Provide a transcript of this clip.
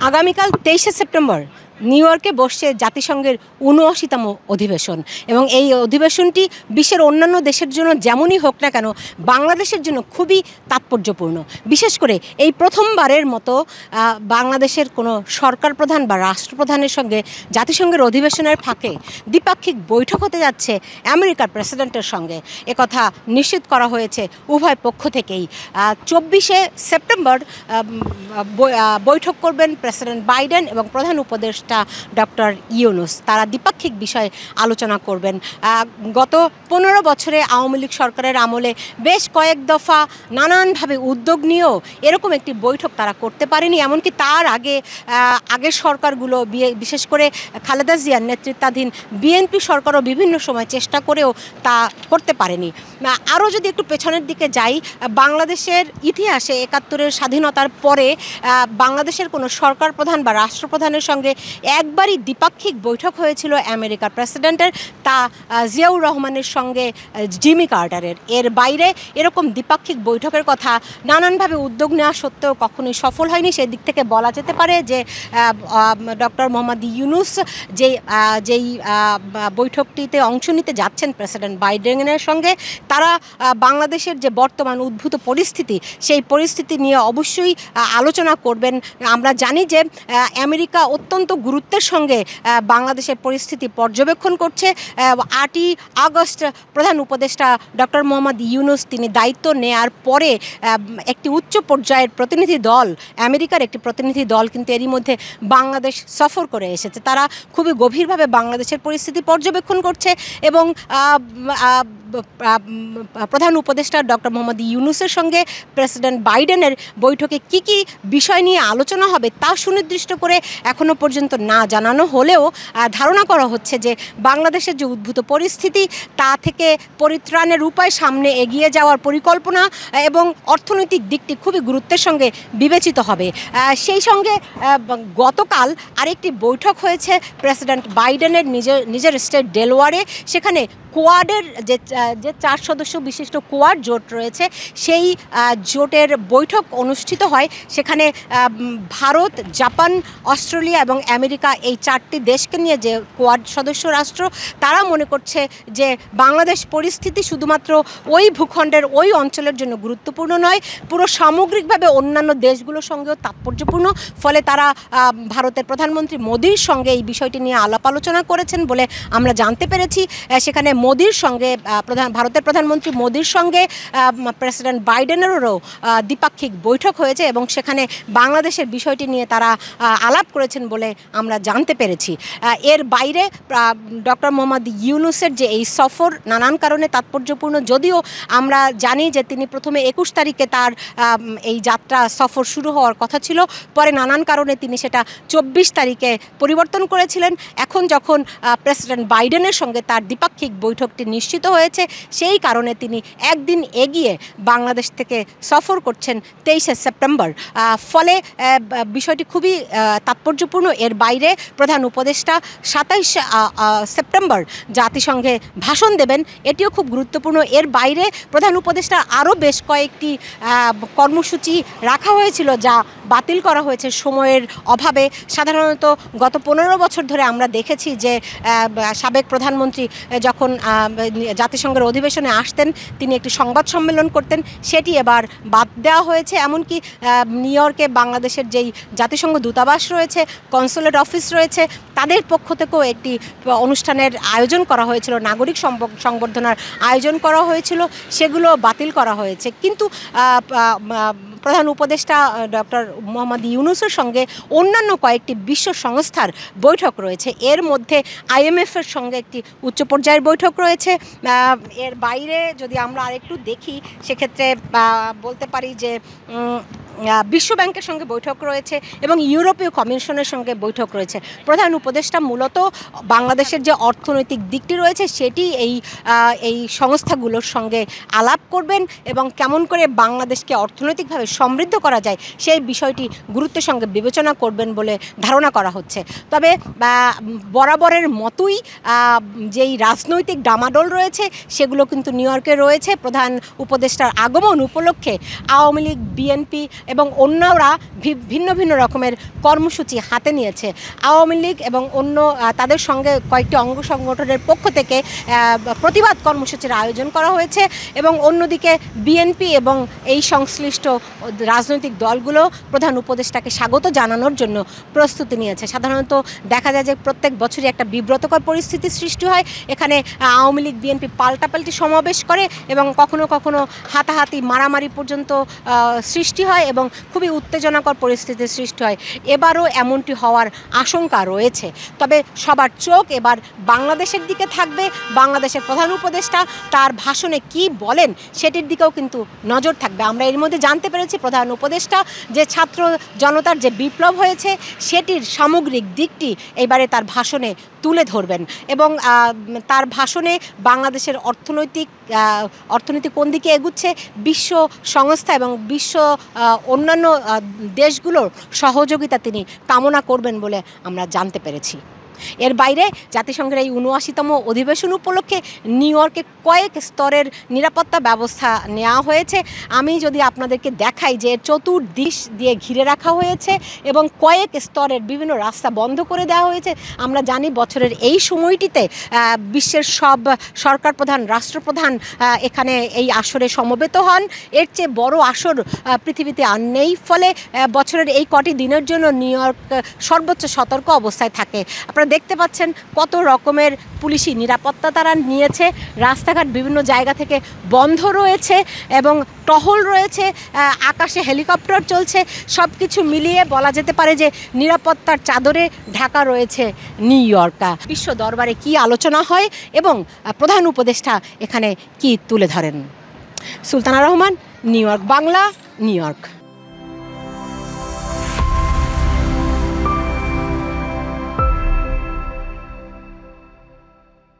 আগামীকাল 23শে September new ইয়র্কে বসছে জাতিসংঘের ৭৯তম অধিবেশন এবং এই অধিবেশনটি বিশ্বের অন্যান্য দেশের জন্য যেমনই হোক না কেন বাংলাদেশের জন্য খুবই তাৎপর্যপূর্ণ। বিশেষ করে এই প্রথমবারের মতো বাংলাদেশের কোনো সরকার প্রধান বা রাষ্ট্রপ্রধানের সঙ্গে জাতিসংঘের অধিবেশনের ফাঁকে দ্বিপাক্ষিক বৈঠক হতে যাচ্ছে আমেরিকার প্রেসিডেন্টের সঙ্গে, একথা নিশ্চিত করা হয়েছে উভয় পক্ষ থেকেই। 24শে সেপ্টেম্বর বৈঠক করবেন প্রেসিডেন্ট বাইডেন এবং প্রধান উপদেষ্টা ডক্টর ইউনূস। তারা দ্বিপাক্ষিক বিষয়ে আলোচনা করবেন। গত 15 বছরে আওয়ামী লীগ সরকারের আমলে বেশ কয়েক দফা নানানভাবে উদ্যোগ নিয়েও এরকম একটি বৈঠক তারা করতে পারেনি। এমনকি তার আগের সরকারগুলো বিশেষ করে খালেদা জিয়ার নেতৃত্বাধীন বিএনপি সরকারও বিভিন্ন সময় চেষ্টা করেও তা করতে পারেনি। আরও যদি একটু পেছনের দিকে যাই, বাংলাদেশের ইতিহাসে ৭১-এর স্বাধীনতার পরে বাংলাদেশের কোনো সরকার প্রধান বা রাষ্ট্রপ্রধানের সঙ্গে একবারই দ্বিপাক্ষিক বৈঠক হয়েছিল আমেরিকার প্রেসিডেন্টের, তা জিয়াউর রহমানের সঙ্গে জিমি কার্টারের। এর বাইরে এরকম দ্বিপাক্ষিক বৈঠকের কথা নানানভাবে উদ্যোগ নেওয়া সত্ত্বেও কখনোই সফল হয়নি। সেই দিক থেকে বলা যেতে পারে যে ডক্টর মোহাম্মদ ইউনূস যেই বৈঠকটিতে অংশ নিতে যাচ্ছেন প্রেসিডেন্ট বাইডেনের সঙ্গে, তারা বাংলাদেশের যে বর্তমান উদ্ভূত পরিস্থিতি সেই পরিস্থিতি নিয়ে অবশ্যই আলোচনা করবেন। আমরা জানি যে আমেরিকা অত্যন্ত গুরুত্বের সঙ্গে বাংলাদেশের পরিস্থিতি পর্যবেক্ষণ করছে। 8ই আগস্ট প্রধান উপদেষ্টা ডক্টর মোহাম্মদ ইউনূস তিনি দায়িত্ব নেয়ার পরে একটি উচ্চ পর্যায়ের প্রতিনিধি দল, আমেরিকার একটি প্রতিনিধি দল কিন্তু এরই মধ্যে বাংলাদেশ সফর করে এসেছে। তারা খুবই গভীরভাবে বাংলাদেশের পরিস্থিতি পর্যবেক্ষণ করছে এবং প্রধান উপদেষ্টা ডক্টর মোহাম্মদ ইউনূসের সঙ্গে প্রেসিডেন্ট বাইডেনের বৈঠকে কি কি বিষয় নিয়ে আলোচনা হবে তা সুনির্দিষ্ট করে এখনও পর্যন্ত না জানানো হলেও ধারণা করা হচ্ছে যে বাংলাদেশের যে উদ্ভূত পরিস্থিতি তা থেকে পরিত্রাণের উপায়, সামনে এগিয়ে যাওয়ার পরিকল্পনা এবং অর্থনৈতিক দিকটি খুবই গুরুত্বের সঙ্গে বিবেচিত হবে। সেই সঙ্গে গতকাল আরেকটি বৈঠক হয়েছে প্রেসিডেন্ট বাইডেনের নিজের স্টেট ডেলওয়ারে। সেখানে কোয়াডের যে 4 সদস্য বিশিষ্ট কোয়াড জোট রয়েছে সেই জোটের বৈঠক অনুষ্ঠিত হয়। সেখানে ভারত, জাপান, অস্ট্রেলিয়া এবং আমেরিকা এই 4টি দেশকে নিয়ে যে কোয়াড সদস্য রাষ্ট্র, তারা মনে করছে যে বাংলাদেশ পরিস্থিতি শুধুমাত্র ওই ভূখণ্ডের ওই অঞ্চলের জন্য গুরুত্বপূর্ণ নয়, পুরো সামগ্রিকভাবে অন্যান্য দেশগুলোর সঙ্গেও তাৎপর্যপূর্ণ। ফলে তারা ভারতের প্রধানমন্ত্রী মোদির সঙ্গে এই বিষয়টি নিয়ে আলাপ আলোচনা করেছেন বলে আমরা জানতে পেরেছি। সেখানে মোদির সঙ্গে ভারতের প্রধানমন্ত্রী মোদির সঙ্গে প্রেসিডেন্ট বাইডেনেরও দ্বিপাক্ষিক বৈঠক হয়েছে এবং সেখানে বাংলাদেশের বিষয়টি নিয়ে তারা আলাপ করেছেন বলে আমরা জানতে পেরেছি। এর বাইরে ডক্টর মোহাম্মদ ইউনূসের যে এই সফর নানান কারণে তাৎপর্যপূর্ণ, যদিও আমরা জানি যে তিনি প্রথমে 21 তারিখে তার এই যাত্রা সফর শুরু হওয়ার কথা ছিল, পরে নানান কারণে তিনি সেটা 24 তারিখে পরিবর্তন করেছিলেন। এখন যখন প্রেসিডেন্ট বাইডেনের সঙ্গে তার দ্বিপাক্ষিক বৈঠকটি নিশ্চিত হয়েছে, সেই কারণে তিনি একদিন এগিয়ে বাংলাদেশ থেকে সফর করছেন 23শে সেপ্টেম্বর। ফলে বিষয়টি খুবই তাৎপর্যপূর্ণ। এর বাইরে প্রধান উপদেষ্টা 27 সেপ্টেম্বর জাতিসংঘে ভাষণ দেবেন, এটিও খুব গুরুত্বপূর্ণ। এর বাইরে প্রধান উপদেষ্টা আরও বেশ কয়েকটি কর্মসূচি রাখা হয়েছিল যা বাতিল করা হয়েছে সময়ের অভাবে। সাধারণত গত 15 বছর ধরে আমরা দেখেছি যে সাবেক প্রধানমন্ত্রী যখন জাতিসংঘের অধিবেশনে আসতেন তিনি একটি সংবাদ সম্মেলন করতেন, সেটি এবার বাদ দেওয়া হয়েছে। এমনকি নিউ ইয়র্কে বাংলাদেশের যেই জাতিসংঘ দূতাবাস রয়েছে, কনসুলেট অফিস রয়েছে, তাদের পক্ষ থেকেও একটি অনুষ্ঠানের আয়োজন করা হয়েছিল, নাগরিক সংবর্ধনার আয়োজন করা হয়েছিল, সেগুলো বাতিল করা হয়েছে। কিন্তু প্রধান উপদেষ্টা ডক্টর মোহাম্মদ ইউনূসের সঙ্গে অন্যান্য কয়েকটি বিশ্ব সংস্থার বৈঠক রয়েছে। এর মধ্যে IMF-এর সঙ্গে একটি উচ্চ পর্যায়ের বৈঠক রয়েছে। এর বাইরে যদি আমরা আরেকটু দেখি, সেক্ষেত্রে বলতে পারি যে বিশ্ব ব্যাংকের সঙ্গে বৈঠক রয়েছে এবং ইউরোপীয় কমিশনের সঙ্গে বৈঠক রয়েছে। প্রধান উপদেষ্টা মূলত বাংলাদেশের যে অর্থনৈতিক দিকটি রয়েছে সেটি এই সংস্থাগুলোর সঙ্গে আলাপ করবেন এবং কেমন করে বাংলাদেশকে অর্থনৈতিকভাবে সমৃদ্ধ করা যায় সেই বিষয়টি গুরুত্বের সঙ্গে বিবেচনা করবেন বলে ধারণা করা হচ্ছে। তবে বরাবরের মতোই যেই রাজনৈতিক ডামাডোল রয়েছে সেগুলো কিন্তু নিউ ইয়র্কে রয়েছে। প্রধান উপদেষ্টার আগমন উপলক্ষে আওয়ামী লীগ, বিএনপি এবং অন্যরা ভিন্ন ভিন্ন রকমের কর্মসূচি হাতে নিয়েছে। আওয়ামী লীগ এবং অন্য তাদের সঙ্গে কয়েকটি অঙ্গ সংগঠনের পক্ষ থেকে প্রতিবাদ কর্মসূচির আয়োজন করা হয়েছে এবং অন্যদিকে বিএনপি এবং এই সংশ্লিষ্ট রাজনৈতিক দলগুলো প্রধান উপদেষ্টাকে স্বাগত জানানোর জন্য প্রস্তুতি নিয়েছে। সাধারণত দেখা যায় যে প্রত্যেক বছরই একটা বিব্রতকর পরিস্থিতির সৃষ্টি হয়। এখানে আওয়ামী লীগ বিএনপি পাল্টাপাল্টি সমাবেশ করে এবং কখনো কখনো হাতাহাতি মারামারি পর্যন্ত সৃষ্টি হয় এবং খুবই উত্তেজনাকর পরিস্থিতির সৃষ্টি হয়। এবারও এমনটি হওয়ার আশঙ্কা রয়েছে। তবে সবার চোখ এবার বাংলাদেশের দিকে থাকবে। বাংলাদেশের প্রধান উপদেষ্টা তার ভাষণে কি বলেন সেটির দিকেও কিন্তু নজর থাকবে। আমরা এর মধ্যে জানতে পেরেছি প্রধান উপদেষ্টা যে ছাত্র জনতার যে বিপ্লব হয়েছে সেটির সামগ্রিক দিকটি এবারে তার ভাষণে তুলে ধরবেন এবং তার ভাষণে বাংলাদেশের অর্থনীতি কোন দিকে এগুচ্ছে, বিশ্ব সংস্থা এবং বিশ্ব অন্যান্য দেশগুলোর সহযোগিতা তিনি কামনা করবেন বলে আমরা জানতে পেরেছি। এর বাইরে জাতিসংঘের এই ৭৯তম অধিবেশন উপলক্ষে নিউ ইয়র্কে কয়েক স্তরের নিরাপত্তা ব্যবস্থা নেওয়া হয়েছে। আমি যদি আপনাদেরকে দেখাই যে চতুর্দিক দিয়ে ঘিরে রাখা হয়েছে এবং কয়েক স্তরের বিভিন্ন রাস্তা বন্ধ করে দেওয়া হয়েছে। আমরা জানি বছরের এই সময়টিতে বিশ্বের সব সরকার প্রধান রাষ্ট্রপ্রধান এখানে এই আসরে সমবেত হন। এর চেয়ে বড় আসর পৃথিবীতে আর নেই। ফলে বছরের এই কটি দিনের জন্য নিউ ইয়র্ক সর্বোচ্চ সতর্ক অবস্থায় থাকে। আপনারা দেখতে পাচ্ছেন কত রকমের পুলিশি নিরাপত্তা তারা নিয়েছে। রাস্তাঘাট বিভিন্ন জায়গা থেকে বন্ধ রয়েছে এবং টহল রয়েছে, আকাশে হেলিকপ্টার চলছে। সব কিছু মিলিয়ে বলা যেতে পারে যে নিরাপত্তার চাদরে ঢাকা রয়েছে নিউ ইয়র্ক। বিশ্ব দরবারে কি আলোচনা হয় এবং প্রধান উপদেষ্টা এখানে কি তুলে ধরেন। Sultana Rahman, new York Bangla, new York.